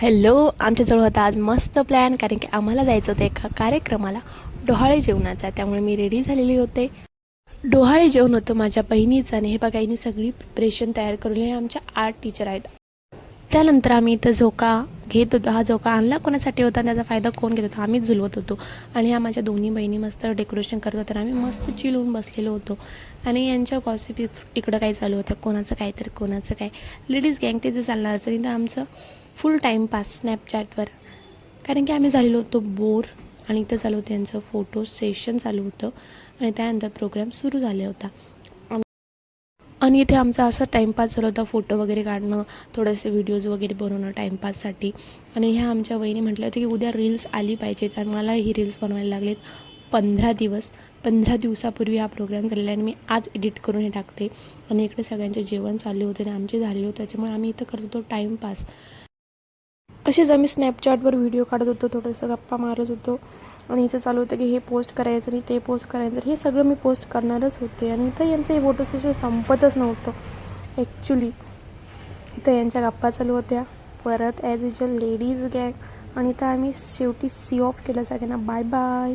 Hello, आमच्याजवळ होता आज मस्त प्लॅन, कारण की आम्हाला जायचं होतं एका कार्यक्रमाला डोहाळे जेवणाचा. त्यामुळे मी रेडी झालेली होते. डोहाळे जेवण होतं माझ्या बहिणीचं आणि हे बघा हिने सगळी प्रिपरेशन तयार करून. हे आमच्या आर्ट टीचर आहेत. त्यानंतर आम्ही इथं झोका घेत होतो. हा झोका आणला कोणासाठी होता आणि त्याचा फायदा कोण घेत होता, आम्हीच झुलवत होतो. आणि ह्या माझ्या दोन्ही बहिणी मस्त डेकोरेशन करत होत्या. आम्ही मस्त चिल होऊन बसलेलो होतो. आणि यांच्या गॉसिप्स इकडं काय चालू होतं, कोणाचं काय तर कोणाचं काय. लेडीज गँग तिथे चालणार असं तर आमचं फुल टाईमपास स्नॅपचॅटवर. कारण की आम्ही झालेलो होतो बोर. आणि इथं चालू होतं यांचं फोटो सेशन चालू होतं. आणि त्यानंतर प्रोग्राम सुरू झाला होता. आणि इथे आमचा असा टाईमपास झाला होता, फोटो वगैरे काढणं, थोडेसे व्हिडिओज वगैरे बनवणं टाईमपाससाठी. आणि ह्या आमच्या वहिनी म्हटलं होतं की उद्या रील्स आली पाहिजेत. आणि मला ही रील्स बनवायला लागलेत 15 दिवस. 15 दिवसापूर्वी हा प्रोग्राम झालेला आहे आणि मी आज एडिट करून हे टाकते. आणि इकडे सगळ्यांचे जेवण चालले होते आणि आमचे झालेले होते, त्याच्यामुळे आम्ही इथं करत होतो टाईमपास. असेच आम्ही स्नॅपचॅटवर व्हिडिओ काढत होतो, थोडंसं गप्पा मारत होतो. आणि इथं चालू होतं की हे पोस्ट करायचं आणि ते पोस्ट करायचं. हे सगळं मी पोस्ट करणारच होते. आणि इथं यांचं हे फोटो सेशन संपतच नव्हतं ॲक्च्युली. इथं यांच्या गप्पा चालू होत्या. परत ॲज युजल लेडीज गँग. आणि इथं आम्ही शेवटी सी ऑफ केलं सगळ्यांना. Bye bye.